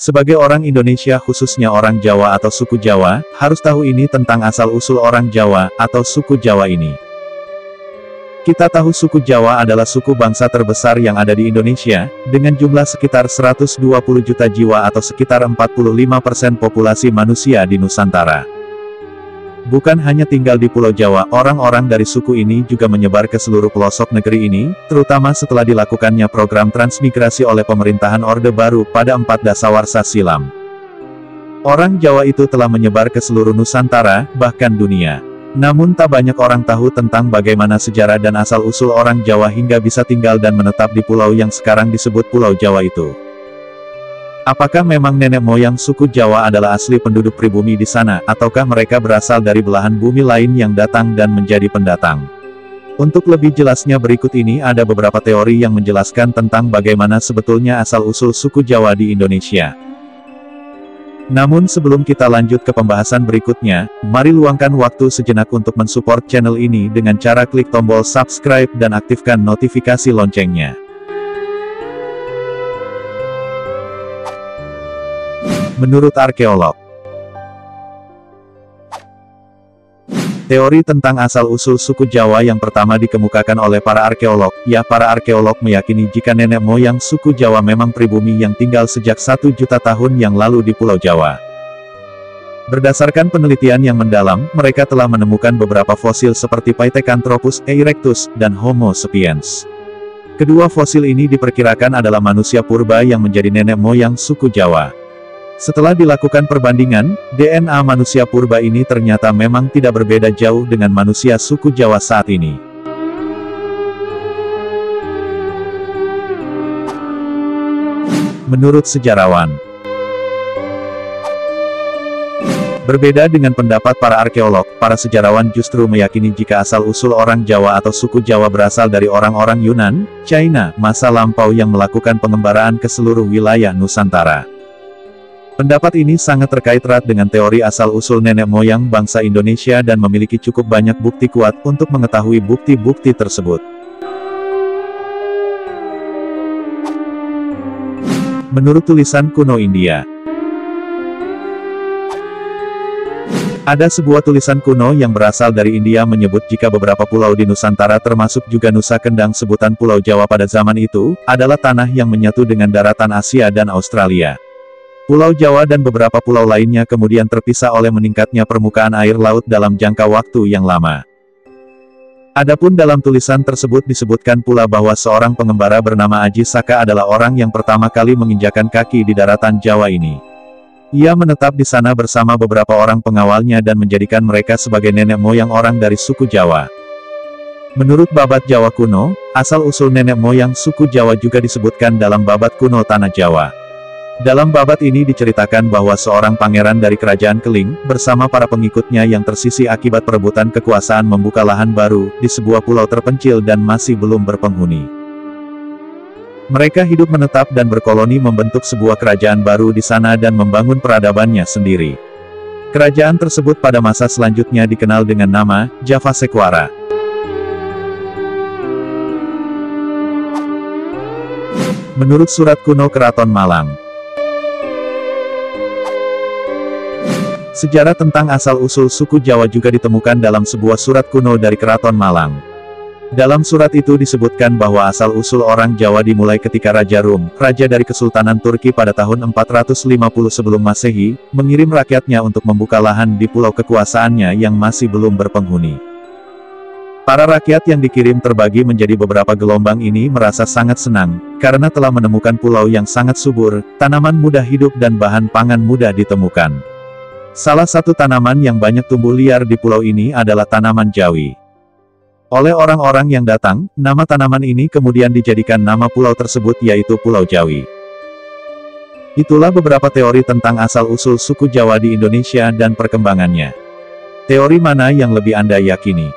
Sebagai orang Indonesia khususnya orang Jawa atau suku Jawa, harus tahu ini tentang asal-usul orang Jawa, atau suku Jawa ini. Kita tahu suku Jawa adalah suku bangsa terbesar yang ada di Indonesia, dengan jumlah sekitar 120 juta jiwa atau sekitar 45% populasi manusia di Nusantara. Bukan hanya tinggal di Pulau Jawa, orang-orang dari suku ini juga menyebar ke seluruh pelosok negeri ini, terutama setelah dilakukannya program transmigrasi oleh pemerintahan Orde Baru pada 4 dasawarsa silam. Orang Jawa itu telah menyebar ke seluruh Nusantara, bahkan dunia. Namun tak banyak orang tahu tentang bagaimana sejarah dan asal-usul orang Jawa hingga bisa tinggal dan menetap di pulau yang sekarang disebut Pulau Jawa itu. Apakah memang nenek moyang suku Jawa adalah asli penduduk pribumi di sana, ataukah mereka berasal dari belahan bumi lain yang datang dan menjadi pendatang? Untuk lebih jelasnya berikut ini ada beberapa teori yang menjelaskan tentang bagaimana sebetulnya asal-usul suku Jawa di Indonesia. Namun sebelum kita lanjut ke pembahasan berikutnya, mari luangkan waktu sejenak untuk mensupport channel ini dengan cara klik tombol subscribe dan aktifkan notifikasi loncengnya. Menurut arkeolog, teori tentang asal-usul suku Jawa yang pertama dikemukakan oleh para arkeolog, para arkeolog meyakini jika nenek moyang suku Jawa memang pribumi yang tinggal sejak 1 juta tahun yang lalu di Pulau Jawa. Berdasarkan penelitian yang mendalam, mereka telah menemukan beberapa fosil seperti Pithecanthropus erectus dan Homo sapiens. Kedua fosil ini diperkirakan adalah manusia purba yang menjadi nenek moyang suku Jawa. Setelah dilakukan perbandingan, DNA manusia purba ini ternyata memang tidak berbeda jauh dengan manusia suku Jawa saat ini. Menurut sejarawan, berbeda dengan pendapat para arkeolog, para sejarawan justru meyakini jika asal-usul orang Jawa atau suku Jawa berasal dari orang-orang Yunan, China, masa lampau yang melakukan pengembaraan ke seluruh wilayah Nusantara. Pendapat ini sangat terkait erat dengan teori asal-usul nenek moyang bangsa Indonesia dan memiliki cukup banyak bukti kuat untuk mengetahui bukti-bukti tersebut. Menurut tulisan kuno India, ada sebuah tulisan kuno yang berasal dari India menyebut jika beberapa pulau di Nusantara termasuk juga Nusa Kendang sebutan Pulau Jawa pada zaman itu, adalah tanah yang menyatu dengan daratan Asia dan Australia. Pulau Jawa dan beberapa pulau lainnya kemudian terpisah oleh meningkatnya permukaan air laut dalam jangka waktu yang lama. Adapun dalam tulisan tersebut disebutkan pula bahwa seorang pengembara bernama Aji Saka adalah orang yang pertama kali menginjakan kaki di daratan Jawa ini. Ia menetap di sana bersama beberapa orang pengawalnya dan menjadikan mereka sebagai nenek moyang orang dari suku Jawa. Menurut Babat Jawa kuno, asal-usul nenek moyang suku Jawa juga disebutkan dalam Babat kuno Tanah Jawa. Dalam babat ini diceritakan bahwa seorang pangeran dari kerajaan Keling, bersama para pengikutnya yang tersisih akibat perebutan kekuasaan membuka lahan baru, di sebuah pulau terpencil dan masih belum berpenghuni. Mereka hidup menetap dan berkoloni membentuk sebuah kerajaan baru di sana dan membangun peradabannya sendiri. Kerajaan tersebut pada masa selanjutnya dikenal dengan nama, Javasekwara. Menurut surat kuno Keraton Malang, sejarah tentang asal-usul suku Jawa juga ditemukan dalam sebuah surat kuno dari Keraton Malang. Dalam surat itu disebutkan bahwa asal-usul orang Jawa dimulai ketika Raja Rum, raja dari Kesultanan Turki pada tahun 450 sebelum Masehi, mengirim rakyatnya untuk membuka lahan di pulau kekuasaannya yang masih belum berpenghuni. Para rakyat yang dikirim terbagi menjadi beberapa gelombang ini merasa sangat senang, karena telah menemukan pulau yang sangat subur, tanaman mudah hidup dan bahan pangan mudah ditemukan. Salah satu tanaman yang banyak tumbuh liar di pulau ini adalah tanaman jawi. Oleh orang-orang yang datang, nama tanaman ini kemudian dijadikan nama pulau tersebut yaitu Pulau Jawi. Itulah beberapa teori tentang asal-usul suku Jawa di Indonesia dan perkembangannya. Teori mana yang lebih Anda yakini?